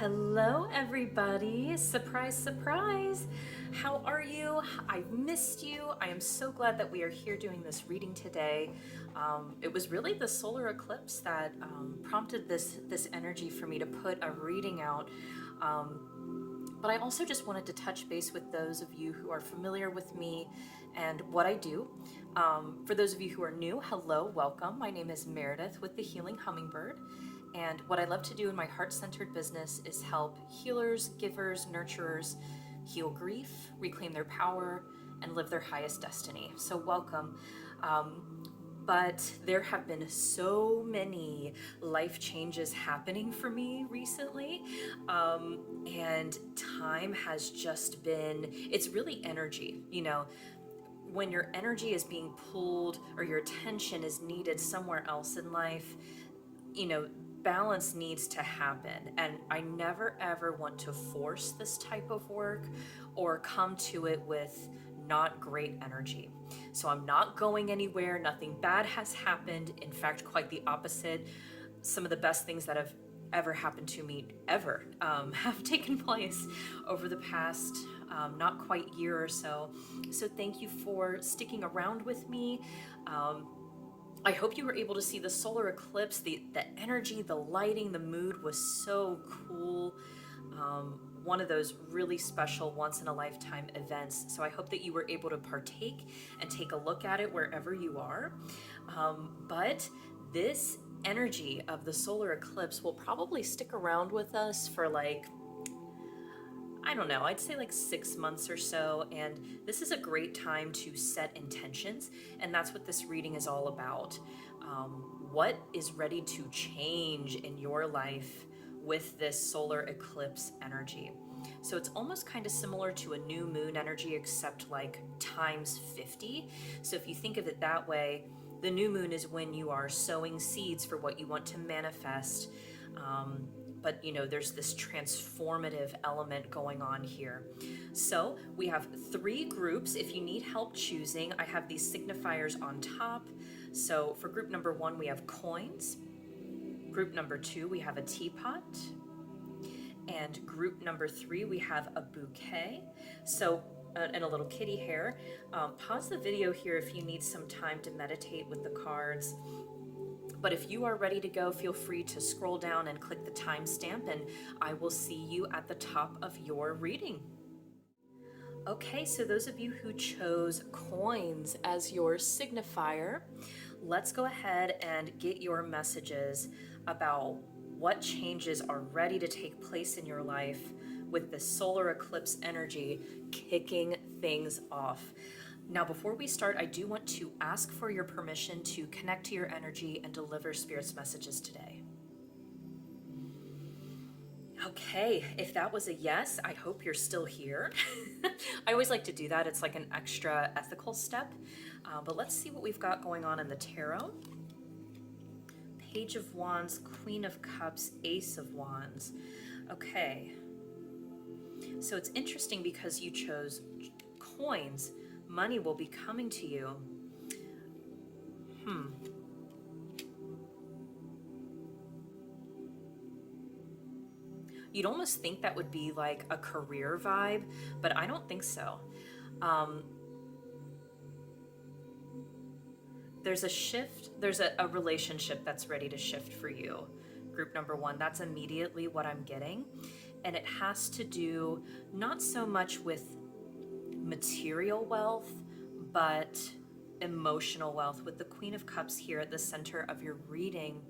Hello everybody, surprise, surprise. How are you? I've missed you. I am so glad that we are here doing this reading today. It was really the solar eclipse that prompted this energy for me to put a reading out. But I also just wanted to touch base with those of you who are familiar with me and what I do. For those of you who are new, hello, welcome. My name is Meredith with the Healing Hummingbird. And what I love to do in my heart-centered business is help healers, givers, nurturers heal grief, reclaim their power, and live their highest destiny. So welcome. But there have been so many life changes happening for me recently. And time has just been, it's really energy, you know. When your energy is being pulled or your attention is needed somewhere else in life, you know, balance needs to happen. And I never ever want to force this type of work or come to it with not great energy. So I'm not going anywhere. Nothing bad has happened. In fact, quite the opposite. Some of the best things that have ever happened to me ever have taken place over the past not quite year or so. So thank you for sticking around with me. I hope you were able to see the solar eclipse. The energy, the lighting, the mood was so cool. One of those really special once-in-a-lifetime events. So I hope that you were able to partake and take a look at it wherever you are. But this energy of the solar eclipse will probably stick around with us for like, I don't know, I'd say like 6 months or so. And this is a great time to set intentions. And that's what this reading is all about. What is ready to change in your life with this solar eclipse energy? So it's almost kind of similar to a new moon energy, except like times 50. So if you think of it that way, the new moon is when you are sowing seeds for what you want to manifest. But you know, there's this transformative element going on here. So we have 3 groups. If you need help choosing, I have these signifiers on top. So for group number 1, we have coins. Group number 2, we have a teapot. And group number 3, we have a bouquet. So and a little kitty hair. Pause the video here if you need some time to meditate with the cards. But if you are ready to go, feel free to scroll down and click the timestamp, and I will see you at the top of your reading. Okay, so those of you who chose coins as your signifier, let's go ahead and get your messages about what changes are ready to take place in your life with the solar eclipse energy kicking things off. Now, before we start, I do want to ask for your permission to connect to your energy and deliver Spirit's messages today. Okay, if that was a yes, I hope you're still here. I always like to do that. It's like an extra ethical step. But let's see what we've got going on in the tarot. Page of Wands, Queen of Cups, Ace of Wands. Okay. So it's interesting because you chose coins. Money will be coming to you. You'd almost think that would be like a career vibe, but I don't think so. There's a shift, there's a relationship that's ready to shift for you. Group number 1, that's immediately what I'm getting. And it has to do not so much with material wealth, but emotional wealth. With the Queen of Cups here at the center of your reading,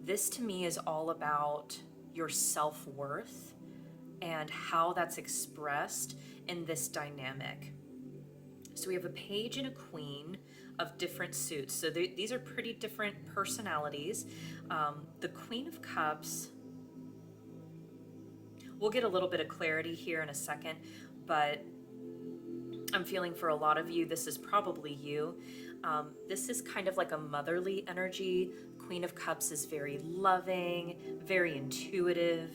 this to me is all about your self-worth and how that's expressed in this dynamic. So we have a page and a queen of different suits. So these are pretty different personalities. The Queen of Cups, we'll get a little bit of clarity here in a second, but I'm feeling for a lot of you, this is probably you. This is kind of like a motherly energy. Queen of Cups is very loving, very intuitive,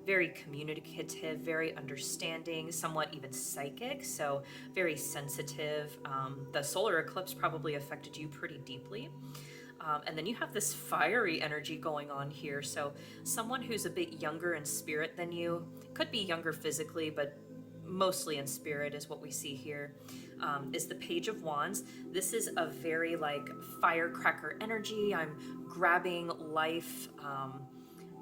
very communicative, very understanding, somewhat even psychic, so very sensitive. The solar eclipse probably affected you pretty deeply. And then you have this fiery energy going on here. So someone who's a bit younger in spirit than you, could be younger physically, but mostly in spirit is what we see here, is the Page of Wands. This is a very like firecracker energy. I'm grabbing life,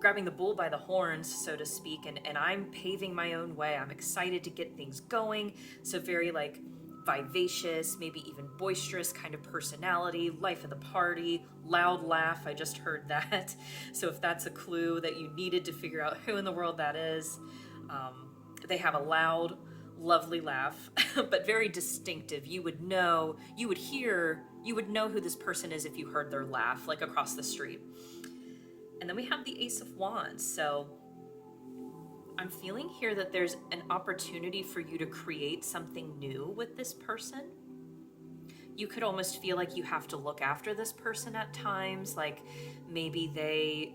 grabbing the bull by the horns, so to speak, and I'm paving my own way. I'm excited to get things going. So very like vivacious, maybe even boisterous kind of personality, life of the party, loud laugh. I just heard that. So if that's a clue that you needed to figure out who in the world that is, they have a loud, lovely laugh, but very distinctive. You would know who this person is if you heard their laugh, like across the street. And then we have the Ace of Wands. So I'm feeling here that there's an opportunity for you to create something new with this person. You could almost feel like you have to look after this person at times, like maybe they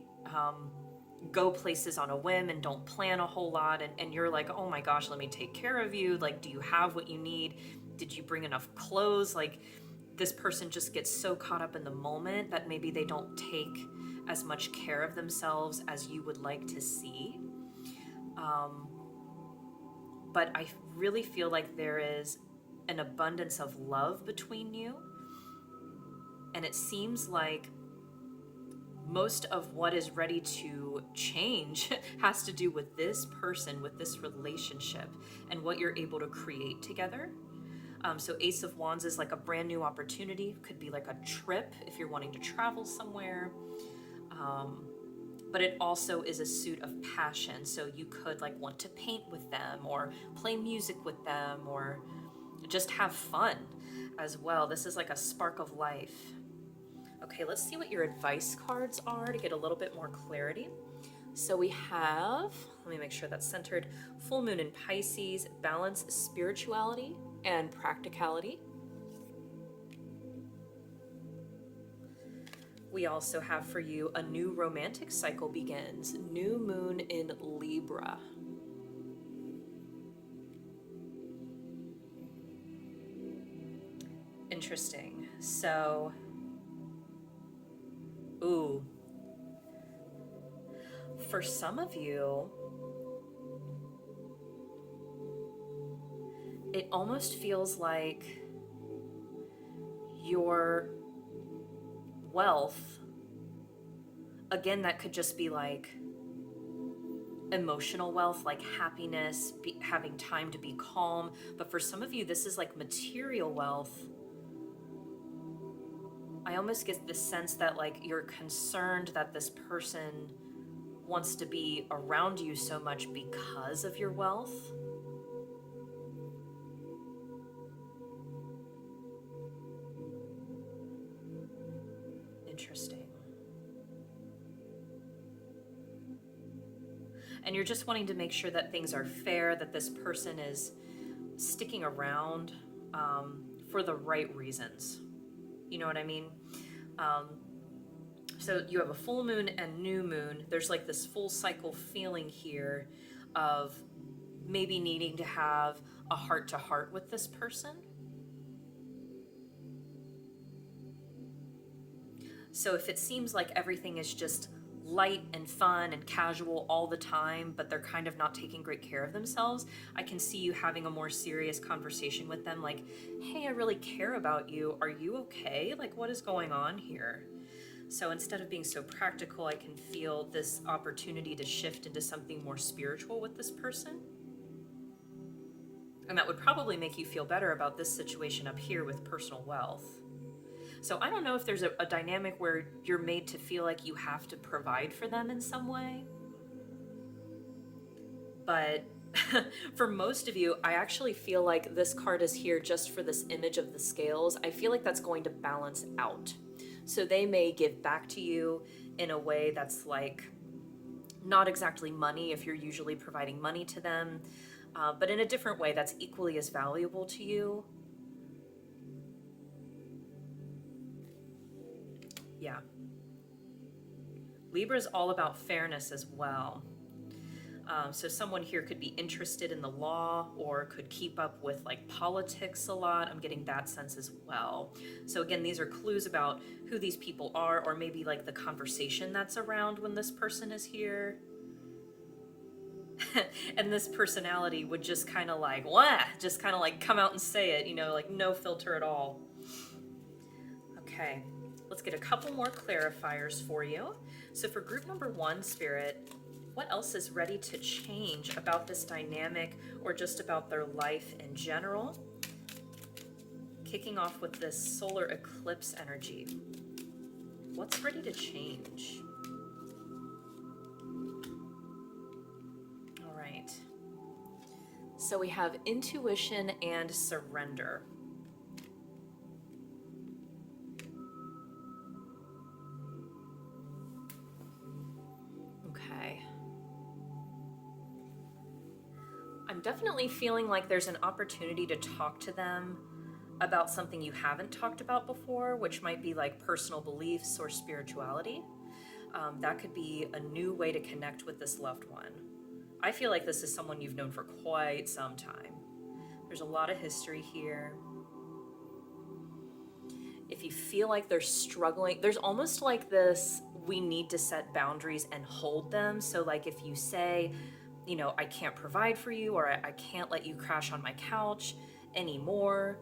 go places on a whim and don't plan a whole lot, and you're like, oh my gosh, let me take care of you. Like, do you have what you need? Did you bring enough clothes? Like, this person just gets so caught up in the moment that maybe they don't take as much care of themselves as you would like to see. But I really feel like there is an abundance of love between you. And it seems like most of what is ready to change has to do with this person, with this relationship, and what you're able to create together. So Ace of Wands is like a brand new opportunity. Could be like a trip if you're wanting to travel somewhere. But it also is a suit of passion. So you could like want to paint with them or play music with them or just have fun as well. This is like a spark of life. Okay, let's see what your advice cards are to get a little bit more clarity. So we have, let me make sure that's centered, full moon in Pisces, balance, spirituality, and practicality. We also have for you a new romantic cycle begins, new moon in Libra. Interesting. So, ooh, for some of you, it almost feels like your wealth, again, that could just be like emotional wealth, like happiness, having time to be calm. But for some of you, this is like material wealth. I almost get the sense that like you're concerned that this person wants to be around you so much because of your wealth. Interesting. And you're just wanting to make sure that things are fair, that this person is sticking around for the right reasons. You know what I mean? So you have a full moon and new moon. There's like this full cycle feeling here of maybe needing to have a heart-to-heart with this person. So if it seems like everything is just light and fun and casual all the time, but they're kind of not taking great care of themselves, I can see you having a more serious conversation with them, like, hey, I really care about you. Are you okay? Like, what is going on here? So instead of being so practical, I can feel this opportunity to shift into something more spiritual with this person. And that would probably make you feel better about this situation up here with personal wealth. So I don't know if there's a dynamic where you're made to feel like you have to provide for them in some way. But for most of you, I actually feel like this card is here just for this image of the scales. I feel like that's going to balance out. So they may give back to you in a way that's like not exactly money if you're usually providing money to them, but in a different way that's equally as valuable to you. Yeah. Libra is all about fairness as well. So someone here could be interested in the law or could keep up with like politics a lot. I'm getting that sense as well. So again, these are clues about who these people are, or maybe like the conversation that's around when this person is here. And this personality would just kind of like, wah, just kind of like come out and say it, you know, like no filter at all. Okay, let's get a couple more clarifiers for you. So for group number 1, Spirit, what else is ready to change about this dynamic or just about their life in general? Kicking off with this solar eclipse energy. What's ready to change? All right. So we have intuition and surrender. Okay. I'm definitely feeling like there's an opportunity to talk to them about something you haven't talked about before, which might be like personal beliefs or spirituality. That could be a new way to connect with this loved one. I feel like this is someone you've known for quite some time. There's a lot of history here. If you feel like they're struggling, there's almost like this, we need to set boundaries and hold them. So like if you say, you know, I can't provide for you, or I can't let you crash on my couch anymore.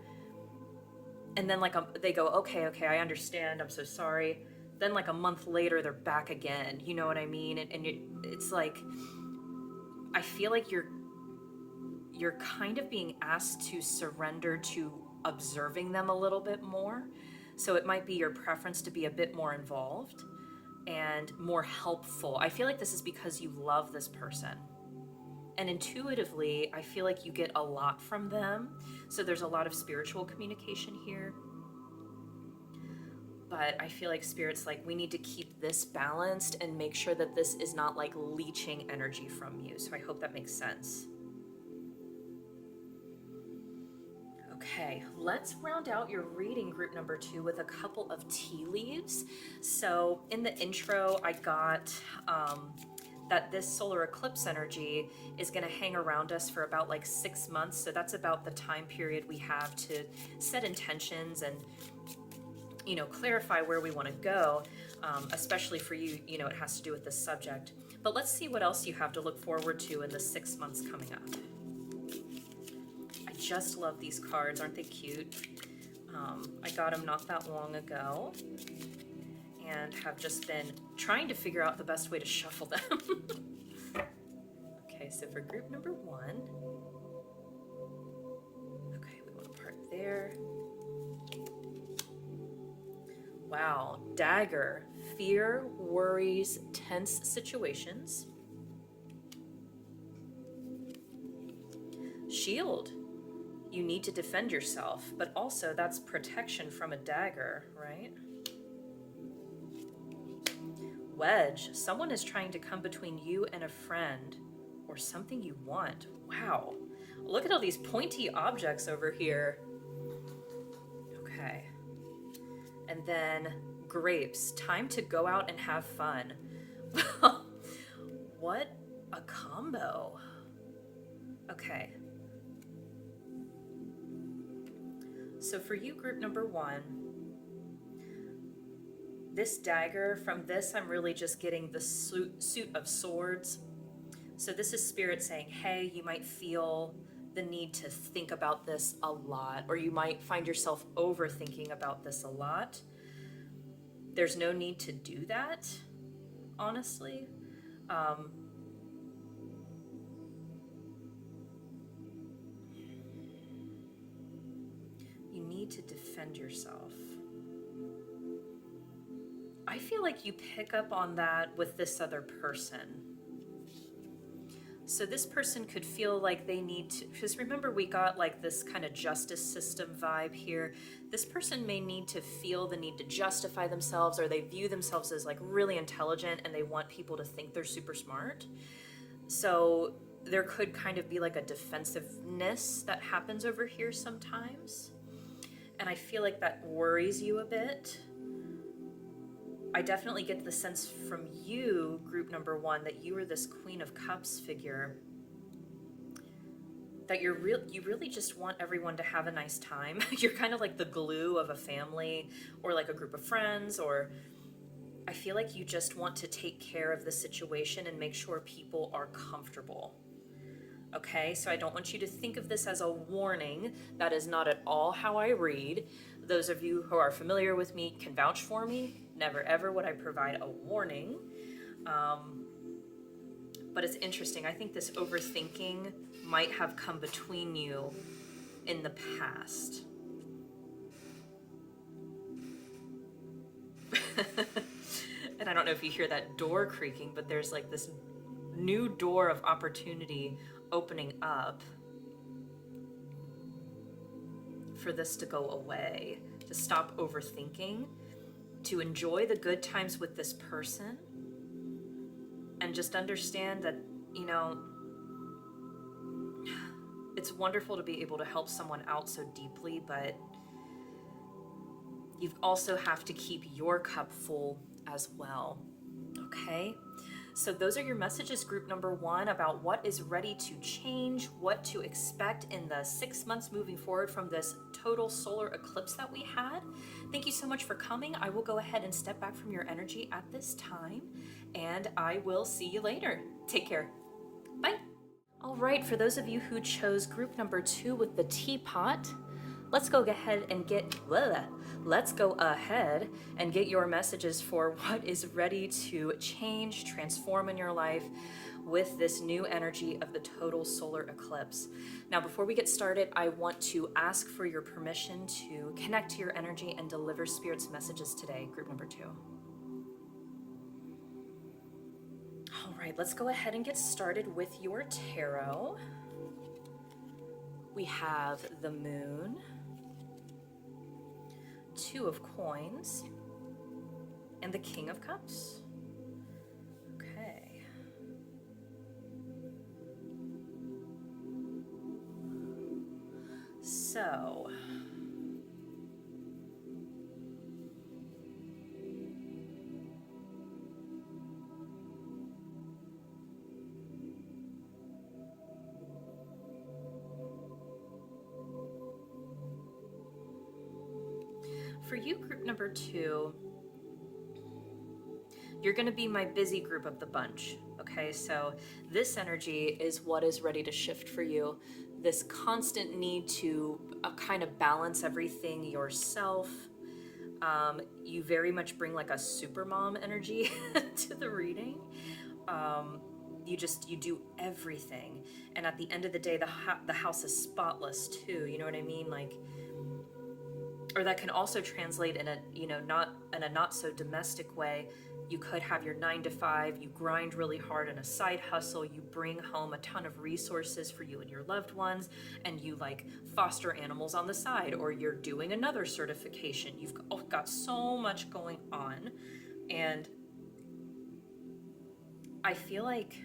And then like they go, okay, I understand, I'm so sorry. Then like a month later, they're back again. You know what I mean? And it's like, I feel like you're kind of being asked to surrender to observing them a little bit more. So it might be your preference to be a bit more involved and more helpful. I feel like this is because you love this person. And intuitively, I feel like you get a lot from them. So there's a lot of spiritual communication here. But I feel like Spirit's like, we need to keep this balanced and make sure that this is not like leeching energy from you. So I hope that makes sense. Okay, let's round out your reading, group number 2, with a couple of tea leaves. So in the intro, I got that this solar eclipse energy is going to hang around us for about like 6 months. So that's about the time period we have to set intentions and, you know, clarify where we want to go, especially for you, you know, it has to do with this subject. But let's see what else you have to look forward to in the 6 months coming up. I just love these cards. Aren't they cute? I got them not that long ago and have just been trying to figure out the best way to shuffle them. Okay, so for group number 1, okay, we want to part there. Wow, dagger, fear, worries, tense situations. Shield, you need to defend yourself, but also that's protection from a dagger, right? Wedge, someone is trying to come between you and a friend or something you want. Wow, look at all these pointy objects over here. Okay. And then grapes, time to go out and have fun. What a combo. Okay. So for you, group number 1, this dagger, from this, I'm really just getting the suit of swords. So this is Spirit saying, hey, you might feel the need to think about this a lot, or you might find yourself overthinking about this a lot. There's no need to do that, honestly. You need to defend yourself. I feel like you pick up on that with this other person. So this person could feel like they need to, because remember we got like this kind of justice system vibe here. This person may need to feel the need to justify themselves, or they view themselves as like really intelligent and they want people to think they're super smart. So there could kind of be like a defensiveness that happens over here sometimes. And I feel like that worries you a bit. I definitely get the sense from you, group number one, that you are this Queen of Cups figure, that you really just want everyone to have a nice time. You're kind of like the glue of a family or like a group of friends, or I feel like you just want to take care of the situation and make sure people are comfortable. Okay, so I don't want you to think of this as a warning. That is not at all how I read. Those of you who are familiar with me can vouch for me. Never ever would I provide a warning. But it's interesting. I think this overthinking might have come between you in the past. And I don't know if you hear that door creaking, but there's like this new door of opportunity opening up for this to go away, to stop overthinking, to enjoy the good times with this person, and just understand that, you know, it's wonderful to be able to help someone out so deeply, but you also have to keep your cup full as well, okay? So those are your messages, group number one, about what is ready to change, what to expect in the 6 months moving forward from this total solar eclipse that we had. Thank you so much for coming. I will go ahead and step back from your energy at this time, and I will see you later. Take care. Bye. All right, for those of you who chose group number two with the teapot, let's go ahead and get your messages for what is ready to change, transform in your life with this new energy of the total solar eclipse. Now, before we get started, I want to ask for your permission to connect to your energy and deliver Spirit's messages today, group number two. All right, let's go ahead and get started with your tarot. We have the Moon, Two of Coins, and the King of Cups. Okay. So, for you, group number two, you're going to be my busy group of the bunch. Okay, so this energy is what is ready to shift for you. This constant need to kind of balance everything yourself. You very much bring like a supermom energy to the reading. You do everything, and at the end of the day, the house is spotless too. You know what I mean? Like, or that can also translate in a, you know, not so domestic way. You could have your 9 to 5, you grind really hard in a side hustle, you bring home a ton of resources for you and your loved ones, and you like foster animals on the side, or you're doing another certification. You've got so much going on, and I feel like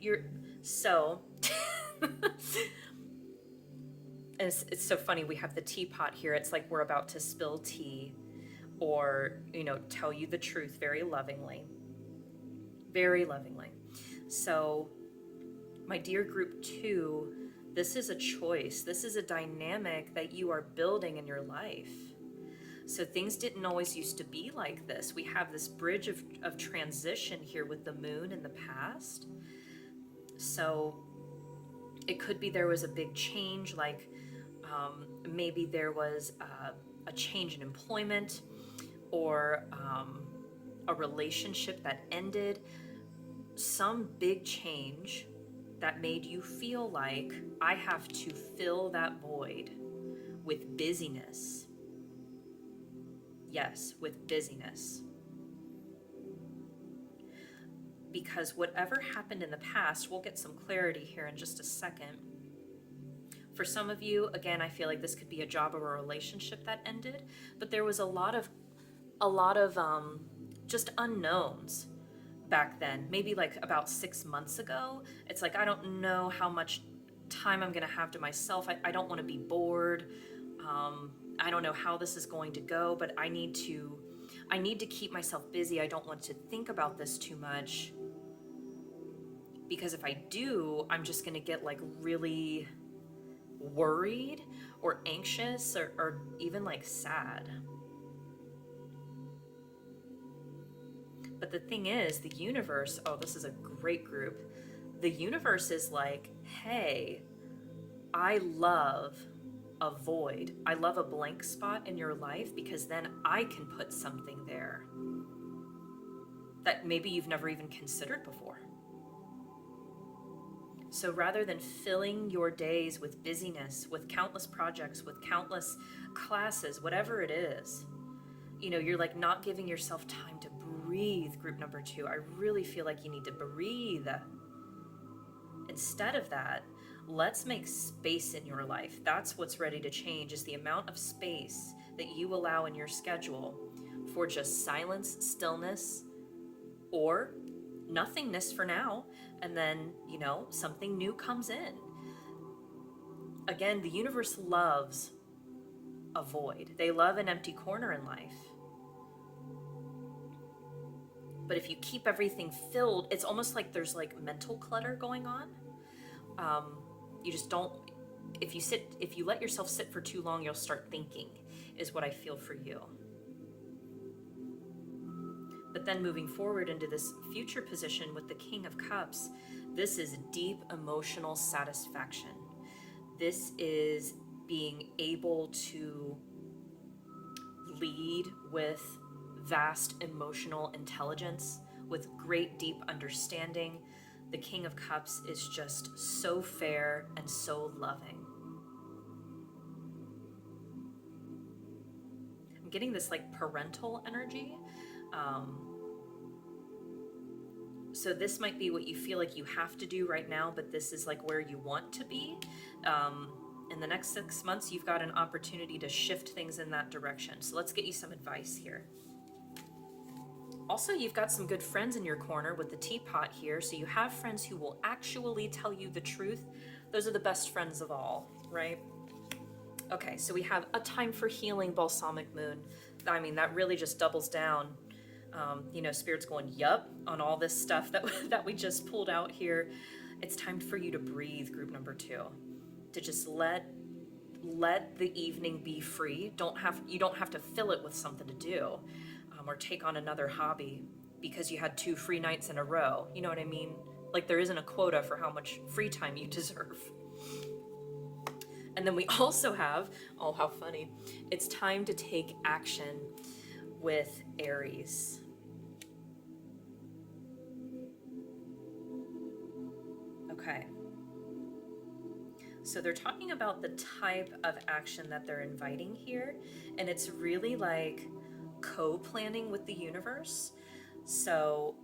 you're so it's so funny, we have the teapot here. It's like we're about to spill tea, or, you know, tell you the truth very lovingly. Very lovingly. So, my dear group two, this is a choice. This is a dynamic that you are building in your life. So things didn't always used to be like this. We have this bridge of transition here with the moon in the past. So it could be there was a big change, like maybe there was a change in employment, or a relationship that ended, some big change that made you feel like, I have to fill that void with busyness. Yes, with busyness. Because whatever happened in the past, we'll get some clarity here in just a second. For some of you, again, I feel like this could be a job or a relationship that ended, but there was a lot of just unknowns back then. Maybe like about 6 months ago. It's like, I don't know how much time I'm going to have to myself. I don't want to be bored. I don't know how this is going to go, but I need to keep myself busy. I don't want to think about this too much, because if I do, I'm just going to get like really worried or anxious or even like sad. But the thing is, the universe, oh, this is a great group. The universe is like, hey, I love a void. I love a blank spot in your life, because then I can put something there that maybe you've never even considered before. So rather than filling your days with busyness, with countless projects, with countless classes, whatever it is, you're like not giving yourself time to breathe, group number 2. I really feel like you need to breathe. Instead of that, let's make space in your life. That's what's ready to change, is the amount of space that you allow in your schedule for just silence, stillness, or nothingness for now. And then, something new comes in. Again, the universe loves a void. They love an empty corner in life. But if you keep everything filled, it's almost like there's like mental clutter going on. You just don't, if you let yourself sit for too long, you'll start thinking, is what I feel for you. But then moving forward into this future position with the King of Cups, this is deep emotional satisfaction. This is being able to lead with vast emotional intelligence, with great deep understanding. The King of Cups is just so fair and so loving. I'm getting this like parental energy. So this might be what you feel like you have to do right now, but this is like where you want to be. In the next 6 months, you've got an opportunity to shift things in that direction. So let's get you some advice here. Also, you've got some good friends in your corner with the Teapot here. So you have friends who will actually tell you the truth. Those are the best friends of all, right? Okay, so we have a time for healing, Balsamic Moon. I mean, that really just doubles down. Spirit's going, yup, on all this stuff that we just pulled out here. It's time for you to breathe, group number 2. To just let the evening be free. You don't have to fill it with something to do, or take on another hobby because you had 2 free nights in a row. You know what I mean? Like there isn't a quota for how much free time you deserve. And then we also have, oh, how funny. It's time to take action with Aries. Okay. So they're talking about the type of action that they're inviting here, and it's really like co-planning with the universe. So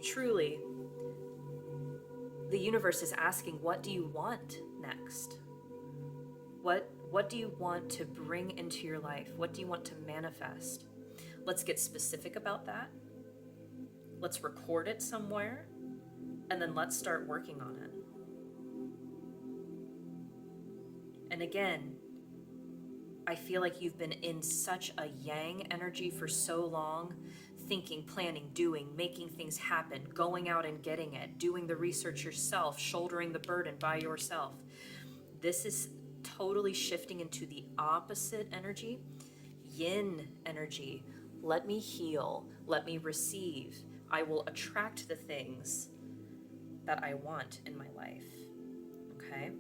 truly, the universe is asking, what do you want next? What do you want to bring into your life? What do you want to manifest? Let's get specific about that. Let's record it somewhere, and then let's start working on it. And again, I feel like you've been in such a yang energy for so long, thinking, planning, doing, making things happen, going out and getting it, doing the research yourself, shouldering the burden by yourself. This is totally shifting into the opposite energy, yin energy. Let me heal, let me receive. I will attract the things that I want in my life, okay?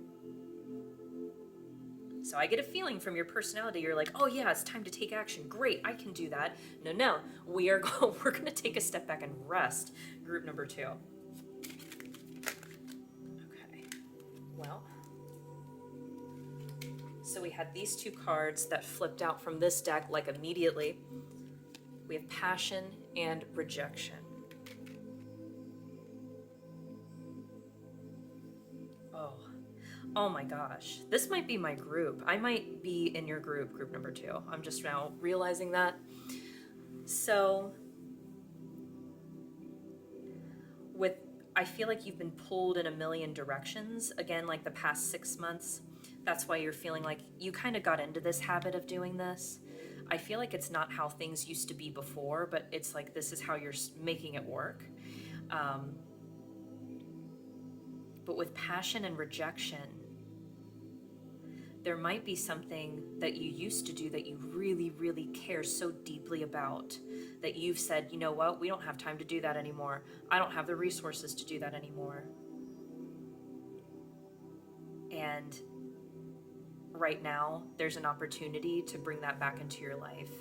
So I get a feeling from your personality, you're like, oh yeah, it's time to take action. Great, I can do that. No, we're going to take a step back and rest. Group number 2. Okay, well, so we had these 2 cards that flipped out from this deck like immediately. We have passion and rejection. Oh my gosh, this might be my group. I might be in your group, group number 2. I'm just now realizing that. So I feel like you've been pulled in a million directions, again, like the past 6 months. That's why you're feeling like you kind of got into this habit of doing this. I feel like it's not how things used to be before, but it's like this is how you're making it work. Um, but with passion and rejection, there might be something that you used to do that you really, really care so deeply about that you've said, you know what, we don't have time to do that anymore. I don't have the resources to do that anymore. And right now, there's an opportunity to bring that back into your life.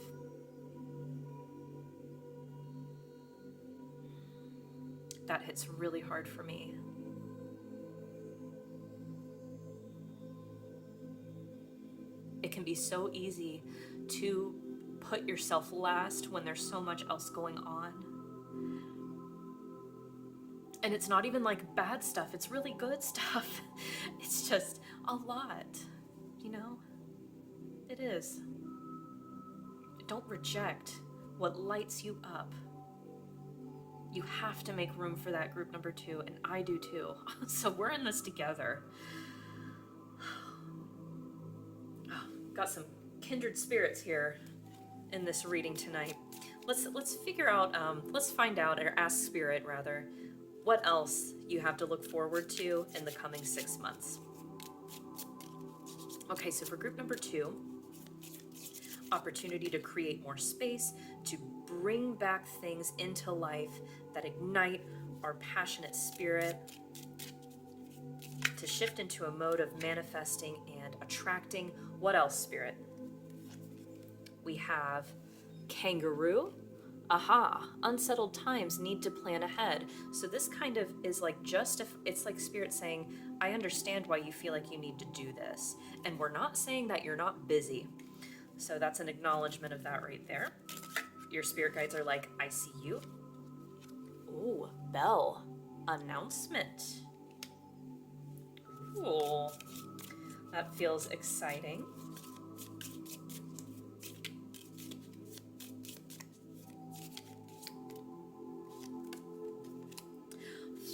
That hits really hard for me. It can be so easy to put yourself last when there's so much else going on. And it's not even like bad stuff, it's really good stuff. It's just a lot, you know? It is. Don't reject what lights you up. You have to make room for that group number 2, and I do too. So we're in this together. Got some kindred spirits here in this reading tonight. Let's figure out, let's find out, or ask Spirit rather, what else you have to look forward to in the coming 6 months. Okay, so for group number 2, opportunity to create more space, to bring back things into life that ignite our passionate spirit, to shift into a mode of manifesting and attracting. What else, Spirit? We have kangaroo. Aha, unsettled times need to plan ahead. So this kind of is like it's like Spirit saying, I understand why you feel like you need to do this. And we're not saying that you're not busy. So that's an acknowledgement of that right there. Your spirit guides are like, I see you. Ooh, bell. Announcement. Cool. That feels exciting.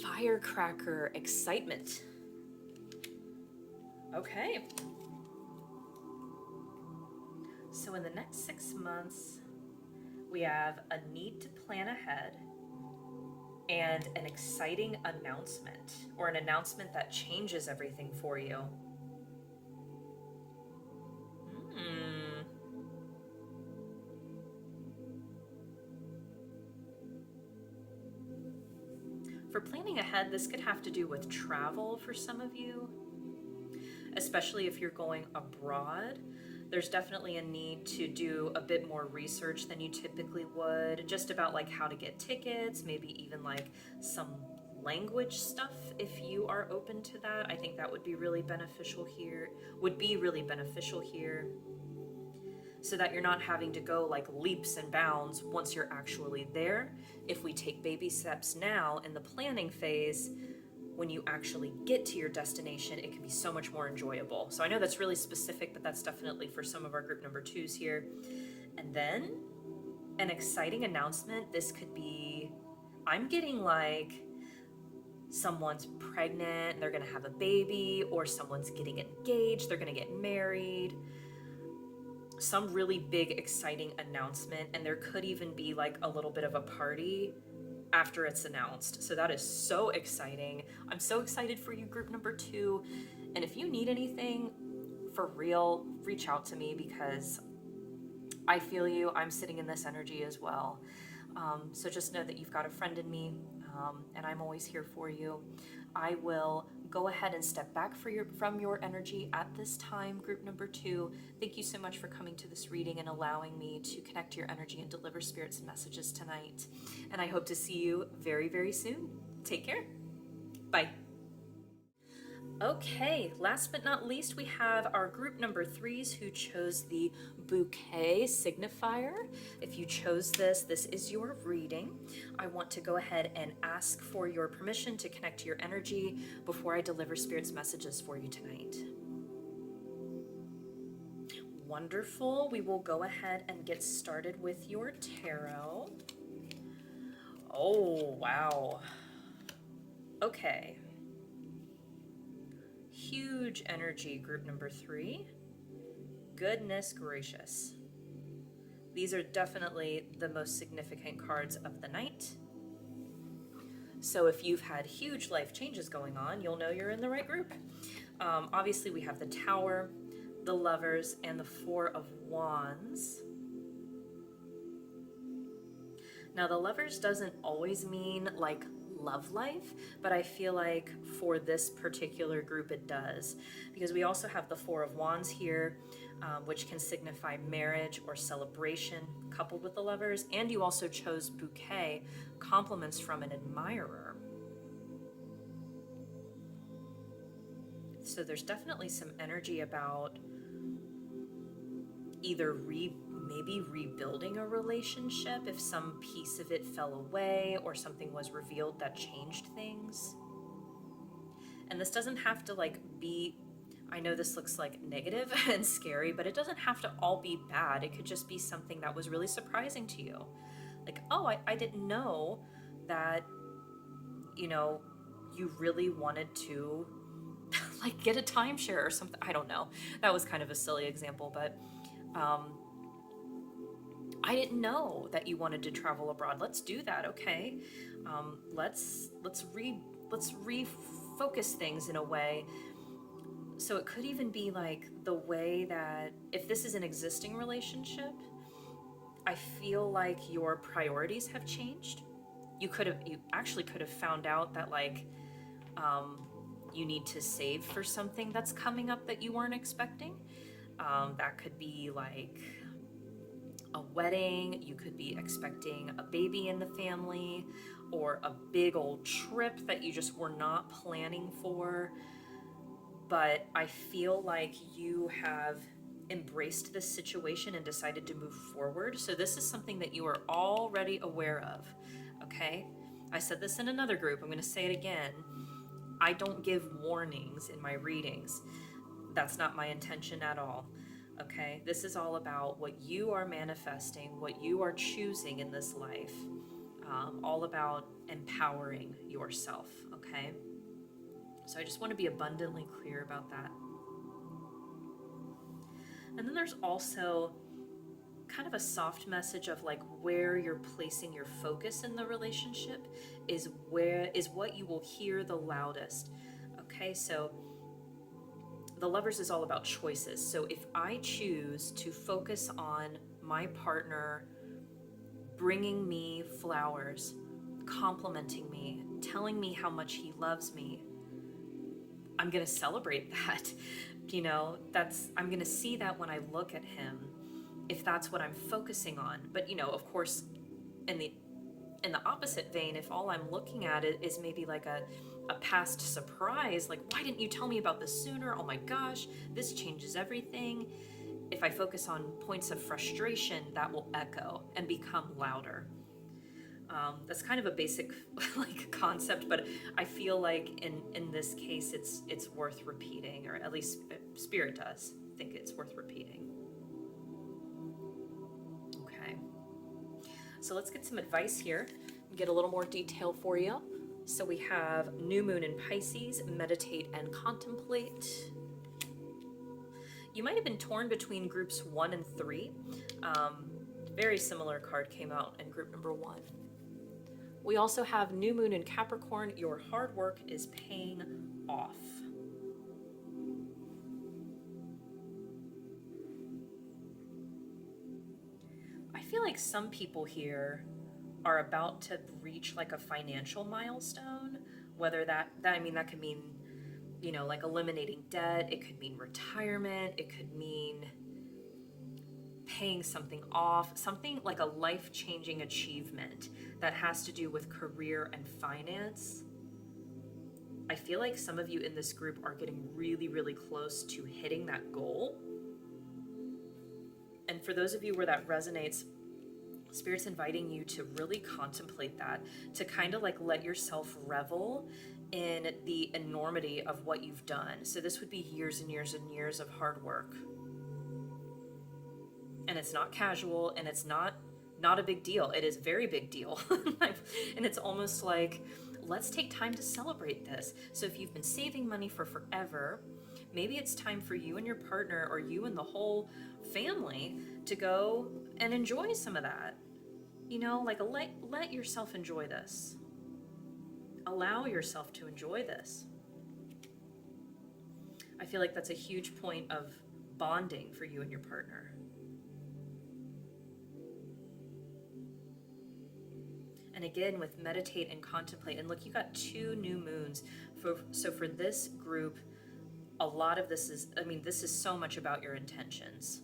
Firecracker excitement. Okay. So in the next 6 months, we have a need to plan ahead and an exciting announcement, or an announcement that changes everything for you. For planning ahead, this could have to do with travel for some of you, especially if you're going abroad. There's definitely a need to do a bit more research than you typically would, just about like how to get tickets, maybe even like some language stuff if you are open to that. I think that would be really beneficial here, so that you're not having to go like leaps and bounds once you're actually there. If we take baby steps now in the planning phase, when you actually get to your destination, it can be so much more enjoyable. So I know that's really specific, but that's definitely for some of our group number 2s here. And then an exciting announcement. This could be, I'm getting like someone's pregnant, they're gonna have a baby, or someone's getting engaged, they're gonna get married. Some really big, exciting announcement, and there could even be like a little bit of a party after it's announced. So that is so exciting. I'm so excited for you, group number 2. And if you need anything, for real, reach out to me, because I feel you. I'm sitting in this energy as well. So just know that you've got a friend in me, and I'm always here for you. I will go ahead and step back from your energy at this time, group number 2. Thank you so much for coming to this reading and allowing me to connect to your energy and deliver Spirit's messages tonight. And I hope to see you very, very soon. Take care. Bye. Okay, last but not least, we have our group number 3s who chose the Bouquet signifier. If you chose this, this is your reading. I want to go ahead and ask for your permission to connect to your energy before I deliver Spirit's messages for you tonight. Wonderful. We will go ahead and get started with your tarot. Oh, wow. Okay. Huge energy, group number 3. Goodness gracious. These are definitely the most significant cards of the night. So if you've had huge life changes going on, you'll know you're in the right group. Obviously, we have the Tower, the Lovers, and the Four of Wands. Now, the Lovers doesn't always mean like love life, but I feel like for this particular group it does, because we also have the Four of Wands here, which can signify marriage or celebration coupled with the Lovers, and you also chose Bouquet, compliments from an admirer. So there's definitely some energy about either maybe rebuilding a relationship if some piece of it fell away or something was revealed that changed things. And this doesn't have to like be, I know this looks like negative and scary, but it doesn't have to all be bad. It could just be something that was really surprising to you. Like, oh, I didn't know that, you know, you really wanted to like get a timeshare or something. I don't know. That was kind of a silly example, but I didn't know that you wanted to travel abroad. Let's do that, okay? Let's refocus things in a way. So it could even be like the way that if this is an existing relationship, I feel like your priorities have changed. You actually could have found out that like you need to save for something that's coming up that you weren't expecting. That could be like a wedding, you could be expecting a baby in the family, or a big old trip that you just were not planning for. But I feel like you have embraced this situation and decided to move forward. So this is something that you are already aware of, okay? I said this in another group, I'm going to say it again. I don't give warnings in my readings. That's not my intention at all. Okay, this is all about what you are manifesting, what you are choosing in this life, all about empowering yourself. Okay, so I just want to be abundantly clear about that. And then there's also kind of a soft message of like where you're placing your focus in the relationship is what you will hear the loudest. Okay, so the Lovers is all about choices. So if I choose to focus on my partner bringing me flowers, complimenting me, telling me how much he loves me, I'm going to celebrate that. You know, I'm going to see that when I look at him, if that's what I'm focusing on. But, you know, of course, in the opposite vein, if all I'm looking at it is maybe like a past surprise, like, why didn't you tell me about this sooner? Oh my gosh, this changes everything. If I focus on points of frustration, that will echo and become louder. That's kind of a basic like concept, but I feel like in this case, it's worth repeating, or at least Spirit does think it's worth repeating. Okay. So let's get some advice here, get a little more detail for you. So we have New Moon in Pisces, meditate and contemplate. You might have been torn between groups 1 and 3. Very similar card came out in group number 1. We also have New Moon in Capricorn, your hard work is paying off. I feel like some people here are about to reach like a financial milestone, whether that could mean, you know, like eliminating debt, it could mean retirement, it could mean paying something off, something like a life-changing achievement that has to do with career and finance. I feel like some of you in this group are getting really, really close to hitting that goal. And for those of you where that resonates, Spirit's inviting you to really contemplate that, to kind of like let yourself revel in the enormity of what you've done. So this would be years and years and years of hard work. And it's not casual, and it's not a big deal. It is a very big deal. And it's almost like let's take time to celebrate this. So if you've been saving money for forever, maybe it's time for you and your partner, or you and the whole family, to go and enjoy some of that. You know, like let yourself enjoy this. Allow yourself to enjoy this. I feel like that's a huge point of bonding for you and your partner. And again, with meditate and contemplate, and look, you got 2 new moons. So for this group, a lot of this is, this is so much about your intentions.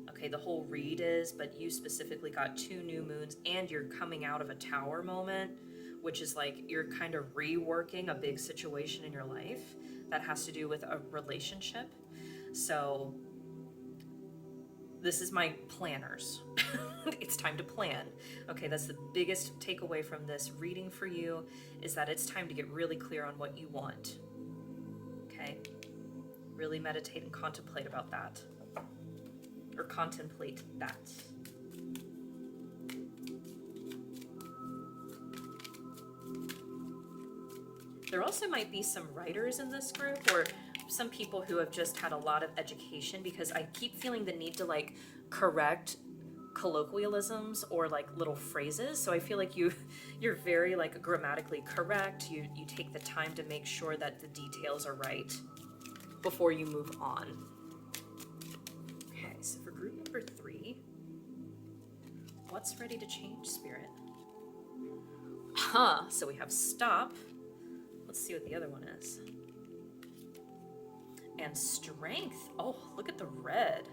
Okay, the whole read is, but you specifically got 2 new moons, and you're coming out of a tower moment, which is like you're kind of reworking a big situation in your life that has to do with a relationship. So this is my planners. It's time to plan. Okay, that's the biggest takeaway from this reading for you, is that it's time to get really clear on what you want. Okay? Really meditate and contemplate about that. Or contemplate that. There also might be some writers in this group, or some people who have just had a lot of education, because I keep feeling the need to like correct colloquialisms or like little phrases. So I feel like you're very like grammatically correct. You take the time to make sure that the details are right before you move on. Okay, so for group number 3, what's ready to change, Spirit? So we have stop. Let's see what the other one is. And strength. Oh, look at the red.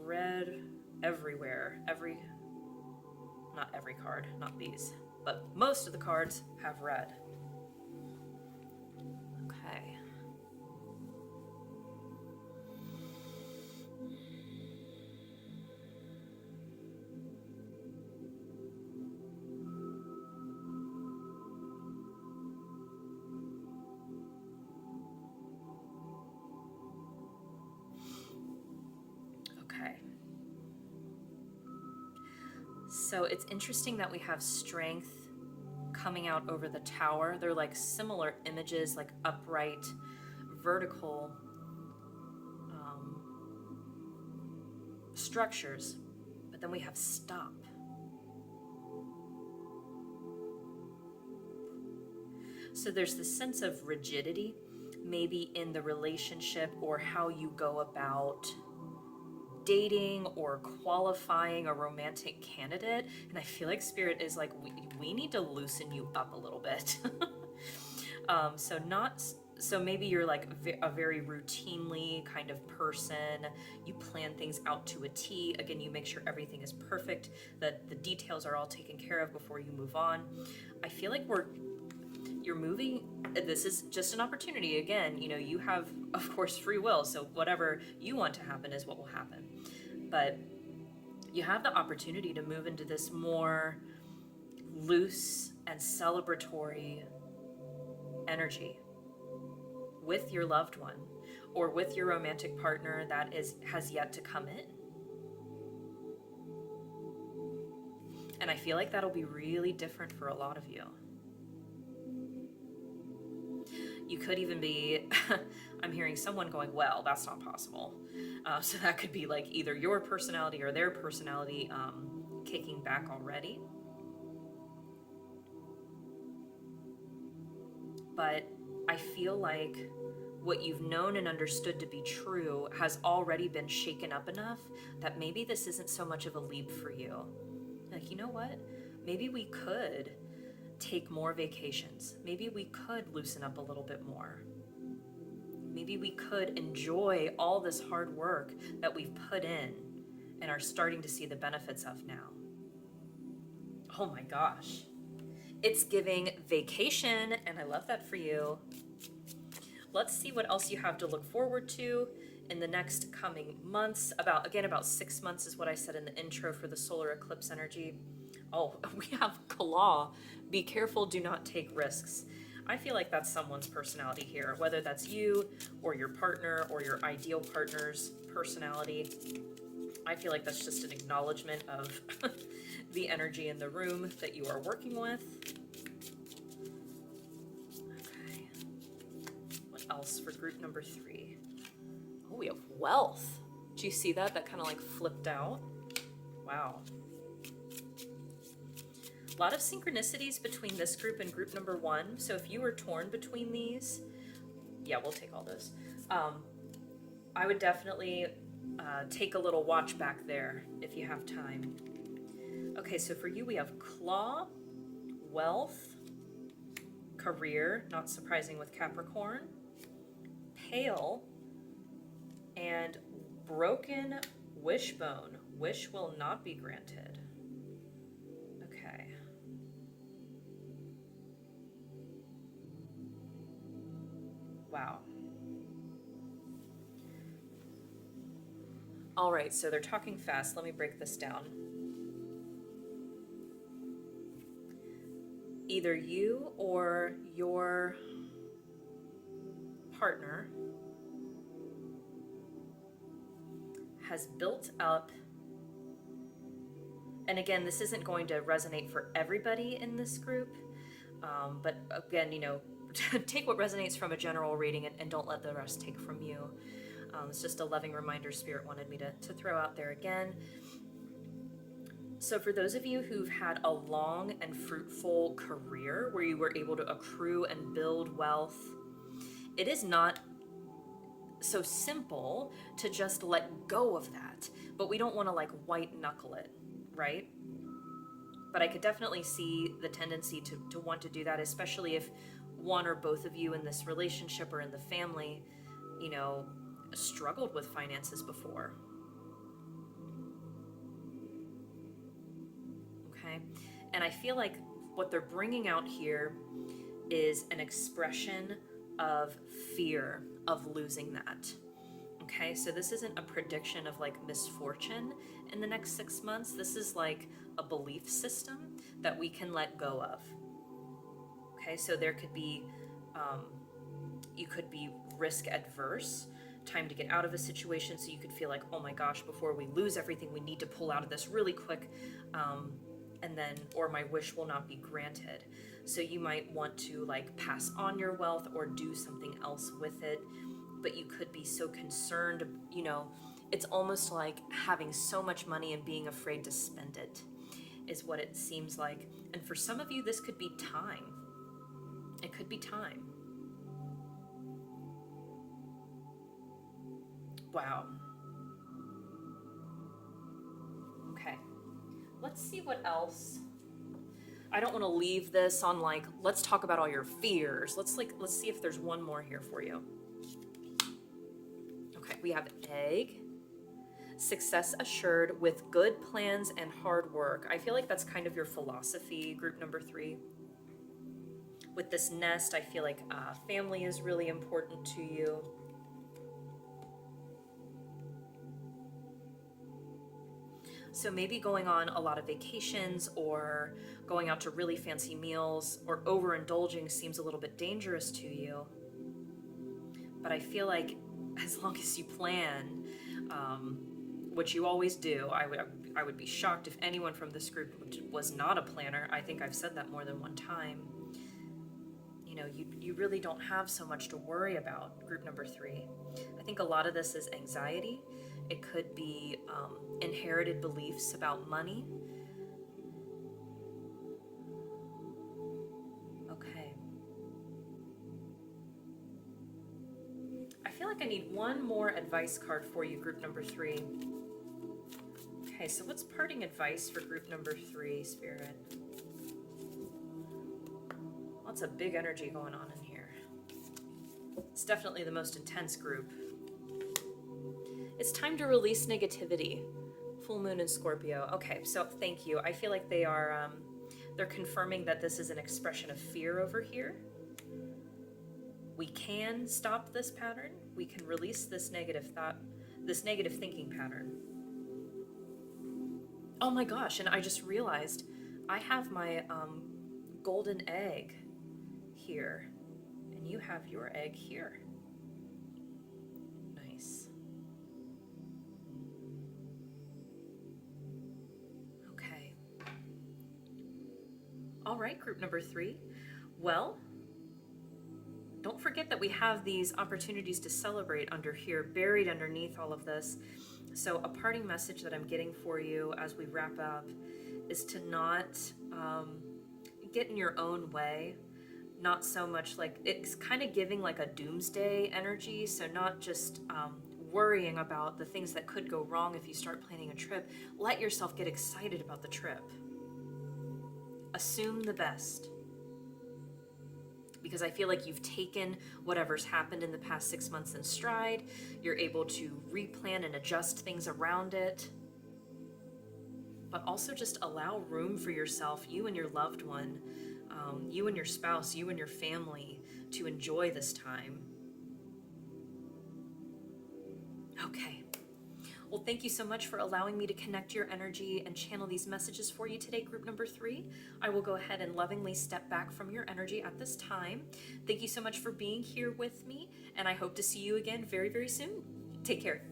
Red everywhere. Not every card, not these, but most of the cards have red. Okay. So it's interesting that we have strength coming out over the tower. They're like similar images, like upright, vertical structures. But then we have stop. So there's this sense of rigidity, maybe in the relationship or how you go about dating or qualifying a romantic candidate. And I feel like Spirit is like, we need to loosen you up a little bit. So maybe you're like a very routinely kind of person. You plan things out to a T. Again, you make sure everything is perfect, that the details are all taken care of before you move on. I feel like you're moving. This is just an opportunity. Again, you have, of course, free will. So whatever you want to happen is what will happen. But you have the opportunity to move into this more loose and celebratory energy with your loved one or with your romantic partner that has yet to come in. And I feel like that'll be really different for a lot of you. You could even be, I'm hearing someone going, well, that's not possible. So that could be like either your personality or their personality kicking back already. But I feel like what you've known and understood to be true has already been shaken up enough that maybe this isn't so much of a leap for you. Like, you know what? Maybe we could take more vacations. Maybe we could loosen up a little bit more. Maybe we could enjoy all this hard work that we've put in and are starting to see the benefits of now. Oh my gosh. It's giving vacation, and I love that for you. Let's see what else you have to look forward to in the next coming months. About 6 months is what I said in the intro for the solar eclipse energy. Oh, we have Kala. Be careful, do not take risks. I feel like that's someone's personality here, whether that's you or your partner or your ideal partner's personality. I feel like that's just an acknowledgement of the energy in the room that you are working with. Okay. What else for group number 3? Oh, we have wealth. Do you see that? That kind of like flipped out. Wow. A lot of synchronicities between this group and group number 1. So if you were torn between these, yeah, we'll take all those. I would definitely take a little watch back there if you have time. Okay, so for you we have claw, wealth, career, not surprising with Capricorn, pale, and broken wishbone. Wish will not be granted. Okay. Wow. All right, so they're talking fast. Let me break this down. Either you or your partner has built up, and again, this isn't going to resonate for everybody in this group, but again, you know, take what resonates from a general reading and don't let the rest take from you. It's just a loving reminder Spirit wanted me to throw out there again. So for those of you who've had a long and fruitful career where you were able to accrue and build wealth, it is not so simple to just let go of that, but we don't want to like white knuckle it, right? But I could definitely see the tendency to want to do that, especially if one or both of you in this relationship or in the family, you know, struggled with finances before. Okay, and I feel like what they're bringing out here is an expression of fear of losing that. Okay, so this isn't a prediction of like misfortune in the next 6 months. This is like a belief system that we can let go of. Okay, so there could be, you could be risk adverse, time to get out of a situation, so you could feel like, oh my gosh, before we lose everything, we need to pull out of this really quick, and then, or my wish will not be granted. So you might want to like pass on your wealth or do something else with it, but you could be so concerned, you know, it's almost like having so much money and being afraid to spend it is what it seems like. And for some of you, this could be time. It could be time. Wow. Okay. Let's see what else. I don't want to leave this on like, let's talk about all your fears. Let's see if there's one more here for you. Okay, we have egg. Success assured with good plans and hard work. I feel like that's kind of your philosophy, group number 3. With this nest, I feel like family is really important to you. So maybe going on a lot of vacations or going out to really fancy meals or overindulging seems a little bit dangerous to you. But I feel like as long as you plan, which you always do, I would be shocked if anyone from this group was not a planner. I think I've said that more than one time. You know, you really don't have so much to worry about, group number 3. I think a lot of this is anxiety. It could be inherited beliefs about money. Okay. I feel like I need one more advice card for you, group number 3. Okay, so what's parting advice for group number 3, Spirit? Lots of big energy going on in here. It's definitely the most intense group. It's time to release negativity. Full moon in Scorpio. Okay, so thank you. I feel like they are, they're confirming that this is an expression of fear over here. We can stop this pattern. We can release this negative thought, this negative thinking pattern. Oh my gosh, and I just realized I have my golden egg here, and you have your egg here. Nice. All right, group number 3. Well, don't forget that we have these opportunities to celebrate under here, buried underneath all of this. So a parting message that I'm getting for you as we wrap up is to not get in your own way. Not so much like, it's kind of giving like a doomsday energy. So not just worrying about the things that could go wrong if you start planning a trip. Let yourself get excited about the trip. Assume the best. Because I feel like you've taken whatever's happened in the past 6 months in stride. You're able to replan and adjust things around it. But also just allow room for yourself, you and your loved one, you and your spouse, you and your family, to enjoy this time. Okay. Well, thank you so much for allowing me to connect your energy and channel these messages for you today, group number 3. I will go ahead and lovingly step back from your energy at this time. Thank you so much for being here with me, and I hope to see you again very, very soon. Take care.